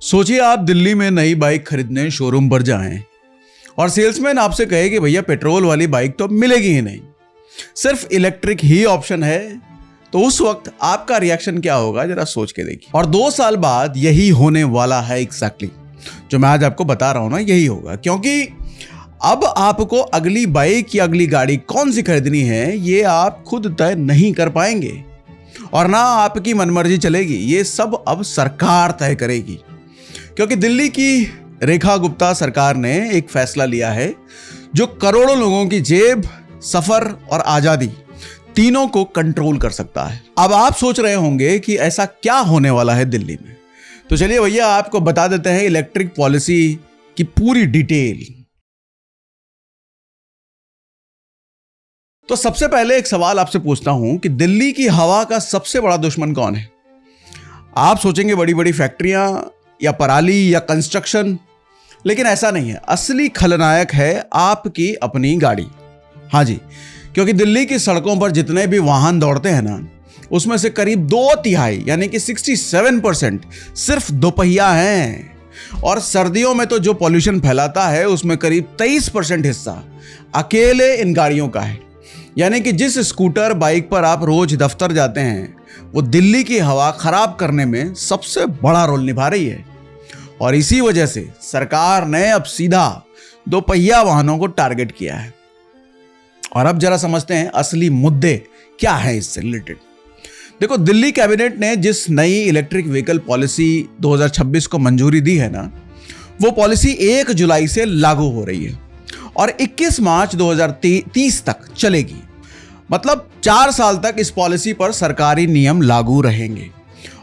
सोचिए आप दिल्ली में नई बाइक खरीदने शोरूम पर जाएं और सेल्समैन आपसे कहे कि भैया पेट्रोल वाली बाइक तो मिलेगी ही नहीं, सिर्फ इलेक्ट्रिक ही ऑप्शन है। तो उस वक्त आपका रिएक्शन क्या होगा, जरा सोच के देखिए। और 2 साल बाद यही होने वाला है एग्जैक्टली जो मैं आज आपको बता रहा हूं ना, यही होगा। क्योंकि अब आपको अगली बाइक या अगली गाड़ी कौन सी खरीदनी है ये आप खुद तय नहीं कर पाएंगे और ना आपकी मनमर्जी चलेगी, ये सब अब सरकार तय करेगी। क्योंकि दिल्ली की रेखा गुप्ता सरकार ने एक फैसला लिया है जो करोड़ों लोगों की जेब, सफर और आजादी तीनों को कंट्रोल कर सकता है। अब आप सोच रहे होंगे कि ऐसा क्या होने वाला है दिल्ली में, तो चलिए भैया आपको बता देते हैं इलेक्ट्रिक पॉलिसी की पूरी डिटेल। तो सबसे पहले एक सवाल आपसे पूछता हूं कि दिल्ली की हवा का सबसे बड़ा दुश्मन कौन है? आप सोचेंगे बड़ी बड़ी फैक्ट्रियां या पराली या कंस्ट्रक्शन, लेकिन ऐसा नहीं है। असली खलनायक है आपकी अपनी गाड़ी। हाँ जी, क्योंकि दिल्ली की सड़कों पर जितने भी वाहन दौड़ते हैं ना, उसमें से करीब 2/3 यानी कि 67% सिर्फ दोपहिया हैं। और सर्दियों में तो जो पॉल्यूशन फैलाता है उसमें करीब 23% हिस्सा अकेले इन गाड़ियों का है। यानी कि जिस स्कूटर बाइक पर आप रोज दफ्तर जाते हैं वो दिल्ली की हवा खराब करने में सबसे बड़ा रोल निभा रही है। और इसी वजह से सरकार ने अब सीधा दोपहिया वाहनों को टारगेट किया है। और अब जरा समझते हैं असली मुद्दे क्या है इससे रिलेटेड। देखो, दिल्ली कैबिनेट ने जिस नई इलेक्ट्रिक व्हीकल पॉलिसी 2026 को मंजूरी दी है ना, वो पॉलिसी 1 जुलाई से लागू हो रही है और 21 मार्च 2030 तक चलेगी। मतलब 4 साल तक इस पॉलिसी पर सरकारी नियम लागू रहेंगे।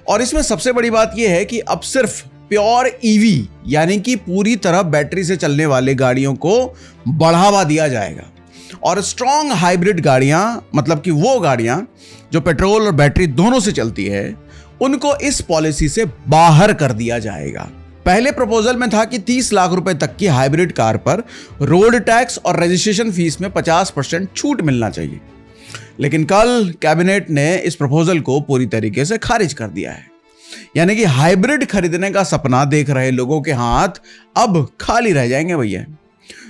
और इसमें सबसे बड़ी बात यह है कि अब सिर्फ प्योर ईवी यानी कि पूरी तरह बैटरी से चलने वाले गाड़ियों को बढ़ावा दिया जाएगा और स्ट्रॉन्ग हाइब्रिड गाड़ियां, मतलब कि वो गाड़ियां जो पेट्रोल और बैटरी दोनों से चलती है, उनको इस पॉलिसी से बाहर कर दिया जाएगा। पहले प्रपोजल में था कि 30 लाख रुपए तक की हाइब्रिड कार पर रोड टैक्स और रजिस्ट्रेशन फीस में 50% छूट मिलना चाहिए, लेकिन कल कैबिनेट ने इस प्रपोजल को पूरी तरीके से खारिज कर दिया है। यानी कि हाइब्रिड खरीदने का सपना देख रहे लोगों के हाथ अब खाली रह जाएंगे भैया।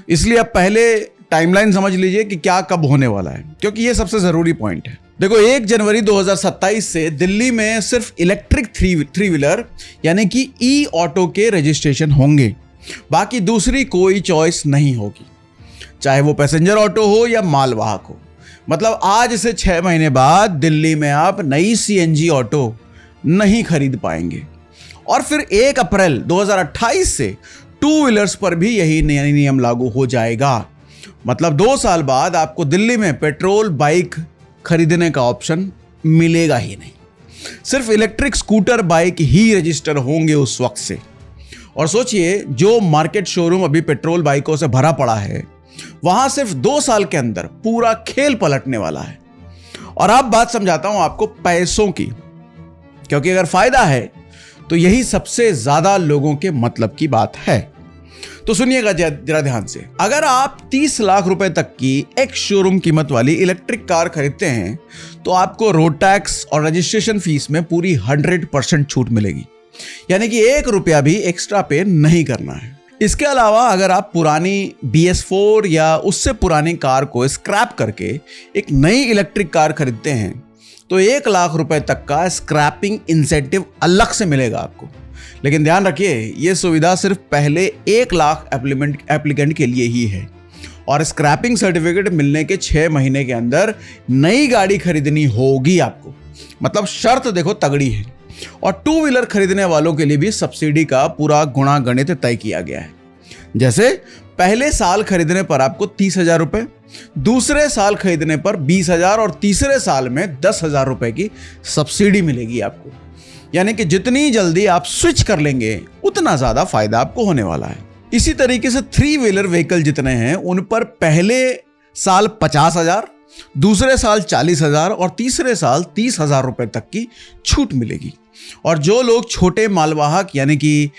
इसलिए अब पहले टाइमलाइन समझ लीजिए कि क्या कब होने वाला है, क्योंकि ये सबसे जरूरी पॉइंट है। देखो, 1 जनवरी 2027 से दिल्ली में सिर्फ इलेक्ट्रिक थ्री व्हीलर यानी कि ई ऑटो के रजिस्ट्रेशन होंगे, बाकी दूसरी कोई चॉइस नहीं होगी, चाहे वो पैसेंजर ऑटो हो या मालवाहक हो। मतलब आज से 6 महीने बाद दिल्ली में आप नई सीएनजी ऑटो नहीं खरीद पाएंगे। और फिर 1 अप्रैल 2028 से 2 व्हीलर्स पर भी यही नियम लागू हो जाएगा। मतलब 2 साल बाद आपको दिल्ली में पेट्रोल बाइक खरीदने का ऑप्शन मिलेगा ही नहीं, सिर्फ इलेक्ट्रिक स्कूटर बाइक ही रजिस्टर होंगे उस वक्त से। और सोचिए, जो मार्केट शोरूम अभी पेट्रोल बाइकों से भरा पड़ा है, वहां सिर्फ 2 साल के अंदर पूरा खेल पलटने वाला है। और अब बात समझाता हूं आपको पैसों की, क्योंकि अगर फायदा है तो यही सबसे ज्यादा लोगों के मतलब की बात है। तो सुनिएगा जरा ध्यान से। अगर आप 30 लाख रुपए तक की एक शोरूम कीमत वाली इलेक्ट्रिक कार खरीदते हैं तो आपको रोड टैक्स और रजिस्ट्रेशन फीस में पूरी 100% छूट मिलेगी, यानी कि 1 रुपया भी एक्स्ट्रा पे नहीं करना है। इसके अलावा अगर आप पुरानी BS4 या उससे पुरानी कार को स्क्रैप करके एक नई इलेक्ट्रिक कार खरीदते हैं तो 1 लाख रुपए तक का स्क्रैपिंग इंसेंटिव अलग से मिलेगा आपको। लेकिन ध्यान रखिए, यह सुविधा सिर्फ पहले 1 लाख एप्लीकेंट के लिए ही है और स्क्रैपिंग सर्टिफिकेट मिलने के 6 महीने के अंदर नई गाड़ी खरीदनी होगी आपको। मतलब शर्त देखो तगड़ी है। और 2 व्हीलर खरीदने वालों के लिए भी सब्सिडी का पूरा गुणा गणित तय किया गया है। जैसे पहले साल खरीदने पर आपको 30,000 रुपए, दूसरे साल खरीदने पर 20,000 और तीसरे साल में 10,000 रुपए की सब्सिडी मिलेगी आपको। यानी कि जितनी जल्दी आप स्विच कर लेंगे उतना ज्यादा फायदा आपको होने वाला है। इसी तरीके से 3 व्हीलर व्हीकल जितने हैं उन पर पहले साल 50,000, दूसरे साल 40,000 और तीसरे साल 30,000 रुपए तक की छूट मिलेगी। और जो लोग छोटे मालवाहक यानी कि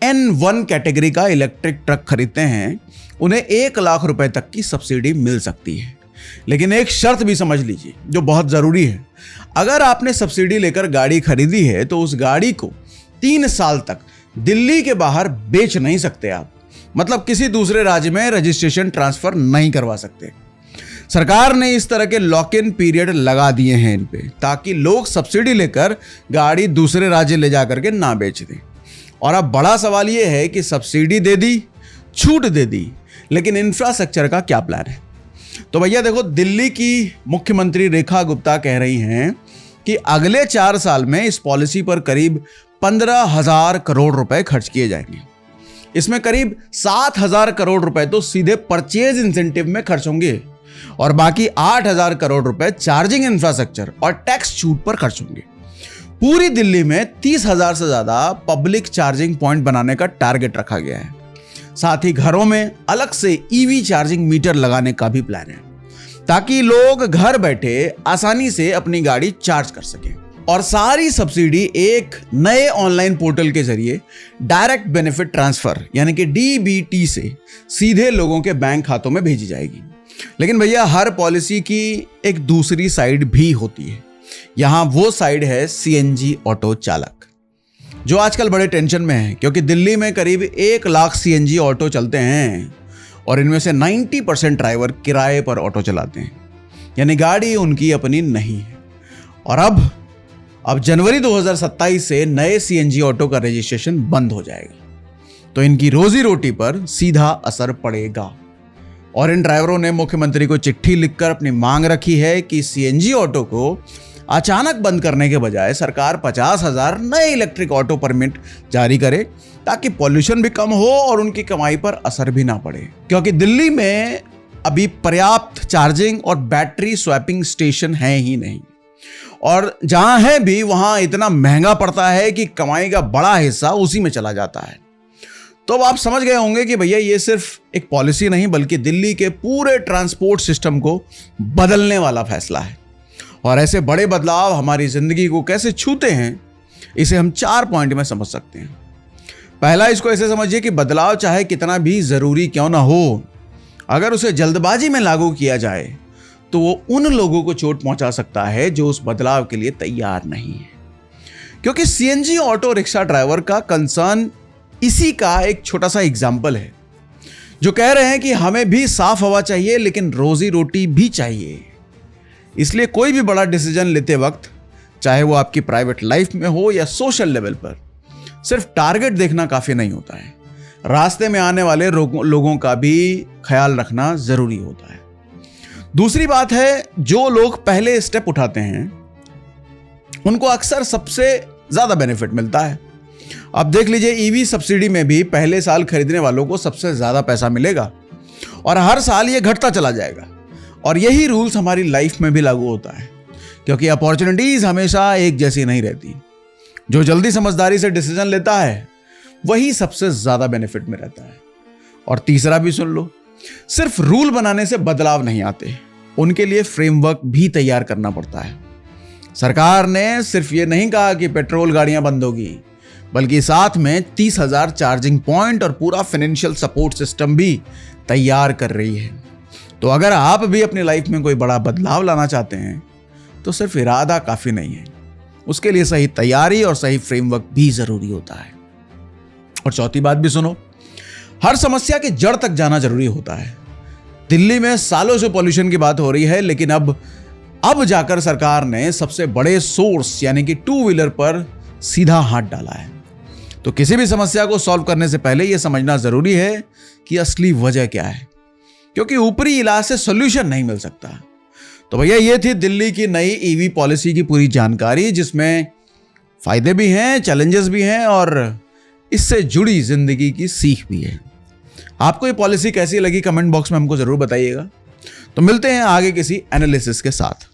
N1 कैटेगरी का इलेक्ट्रिक ट्रक खरीदते हैं उन्हें 1 लाख रुपए तक की सब्सिडी मिल सकती है। लेकिन एक शर्त भी समझ लीजिए जो बहुत जरूरी है। अगर आपने सब्सिडी लेकर गाड़ी खरीदी है तो उस गाड़ी को 3 साल तक दिल्ली के बाहर बेच नहीं सकते आप, मतलब किसी दूसरे राज्य में रजिस्ट्रेशन ट्रांसफर नहीं करवा सकते। सरकार ने इस तरह के लॉक इन पीरियड लगा दिए हैं इन पे, ताकि लोग सब्सिडी लेकर गाड़ी दूसरे राज्य ले जाकर के ना बेच दें। और अब बड़ा सवाल ये है कि सब्सिडी दे दी, छूट दे दी, लेकिन इंफ्रास्ट्रक्चर का क्या प्लान है? तो भैया देखो, दिल्ली की मुख्यमंत्री रेखा गुप्ता कह रही हैं कि अगले 4 साल में इस पॉलिसी पर करीब 15,000 करोड़ रुपए खर्च किए जाएंगे। इसमें करीब 7,000 करोड़ रुपए तो सीधे परचेज इंसेंटिव में खर्च होंगे और बाकी 8,000 करोड़ रुपए चार्जिंग इंफ्रास्ट्रक्चर और टैक्स छूट पर खर्च होंगे। पूरी दिल्ली में 30,000 से ज्यादा पब्लिक चार्जिंग पॉइंट बनाने का टारगेट रखा गया है। साथ ही घरों में अलग से ईवी चार्जिंग मीटर लगाने का भी प्लान है, ताकि लोग घर बैठे आसानी से अपनी गाड़ी चार्ज कर सकें। और सारी सब्सिडी एक नए ऑनलाइन पोर्टल के जरिए डायरेक्ट बेनिफिट ट्रांसफर यानी कि डीबीटी से सीधे लोगों के बैंक खातों में भेजी जाएगी। लेकिन भैया, हर पॉलिसी की एक दूसरी साइड भी होती है। यहां वो साइड है सीएनजी ऑटो चालक, जो आजकल बड़े टेंशन में है, क्योंकि दिल्ली में करीब 1 लाख सीएनजी ऑटो चलते हैं और इनमें से 90% ड्राइवर किराए पर ऑटो चलाते हैं, यानी गाड़ी उनकी अपनी नहीं है। और अब जनवरी 2027 से नए सीएनजी ऑटो का रजिस्ट्रेशन बंद हो जाएगा, तो इनकी रोजी रोटी पर सीधा असर पड़ेगा। और इन ड्राइवरों ने मुख्यमंत्री को चिट्ठी लिखकर अपनी मांग रखी है कि सीएनजी ऑटो को अचानक बंद करने के बजाय सरकार 50,000 नए इलेक्ट्रिक ऑटो परमिट जारी करे, ताकि पॉल्यूशन भी कम हो और उनकी कमाई पर असर भी ना पड़े। क्योंकि दिल्ली में अभी पर्याप्त चार्जिंग और बैटरी स्वैपिंग स्टेशन है ही नहीं, और जहां है भी वहां इतना महंगा पड़ता है कि कमाई का बड़ा हिस्सा उसी में चला जाता है। तो अब आप समझ गए होंगे कि भैया ये सिर्फ एक पॉलिसी नहीं, बल्कि दिल्ली के पूरे ट्रांसपोर्ट सिस्टम को बदलने वाला फैसला है। और ऐसे बड़े बदलाव हमारी जिंदगी को कैसे छूते हैं, इसे हम 4 पॉइंट में समझ सकते हैं। पहला, इसको ऐसे समझिए कि बदलाव चाहे कितना भी जरूरी क्यों ना हो, अगर उसे जल्दबाजी में लागू किया जाए तो वो उन लोगों को चोट पहुंचा सकता है जो उस बदलाव के लिए तैयार नहीं है। क्योंकि सीएनजी ऑटो रिक्शा ड्राइवर का कंसर्न इसी का एक छोटा सा एग्जाम्पल है, जो कह रहे हैं कि हमें भी साफ हवा चाहिए, लेकिन रोजी रोटी भी चाहिए। इसलिए कोई भी बड़ा डिसीजन लेते वक्त, चाहे वो आपकी प्राइवेट लाइफ में हो या सोशल लेवल पर, सिर्फ टारगेट देखना काफी नहीं होता है। रास्ते में आने वाले लोगों का भी ख्याल रखना जरूरी होता है। दूसरी बात है, जो लोग पहले स्टेप उठाते हैं उनको अक्सर सबसे ज्यादा बेनिफिट मिलता है। अब देख लीजिए, ईवी सब्सिडी में भी पहले साल खरीदने वालों को सबसे ज्यादा पैसा मिलेगा और हर साल ये घटता चला जाएगा। और यही रूल्स हमारी लाइफ में भी लागू होता है, क्योंकि अपॉर्चुनिटीज हमेशा एक जैसी नहीं रहती। जो जल्दी समझदारी से डिसीजन लेता है वही सबसे ज्यादा बेनिफिट में रहता है। और तीसरा भी सुन लो, सिर्फ रूल बनाने से बदलाव नहीं आते, उनके लिए फ्रेमवर्क भी तैयार करना पड़ता है। सरकार ने सिर्फ ये नहीं कहा कि पेट्रोल गाड़ियां बंद होगी, बल्कि साथ में 30,000 चार्जिंग पॉइंट और पूरा फाइनेंशियल सपोर्ट सिस्टम भी तैयार कर रही है। तो अगर आप भी अपनी लाइफ में कोई बड़ा बदलाव लाना चाहते हैं तो सिर्फ इरादा काफी नहीं है, उसके लिए सही तैयारी और सही फ्रेमवर्क भी जरूरी होता है। और चौथी बात भी सुनो, हर समस्या की जड़ तक जाना जरूरी होता है। दिल्ली में सालों से पॉल्यूशन की बात हो रही है, लेकिन अब जाकर सरकार ने सबसे बड़े सोर्स यानी कि 2 व्हीलर पर सीधा हाथ डाला है। तो किसी भी समस्या को सॉल्व करने से पहले यह समझना जरूरी है कि असली वजह क्या है, क्योंकि ऊपरी इलाज से सॉल्यूशन नहीं मिल सकता। तो भैया, ये थी दिल्ली की नई ईवी पॉलिसी की पूरी जानकारी, जिसमें फायदे भी हैं, चैलेंजेस भी हैं और इससे जुड़ी जिंदगी की सीख भी है। आपको ये पॉलिसी कैसी लगी, कमेंट बॉक्स में हमको जरूर बताइएगा। तो मिलते हैं आगे किसी एनालिसिस के साथ।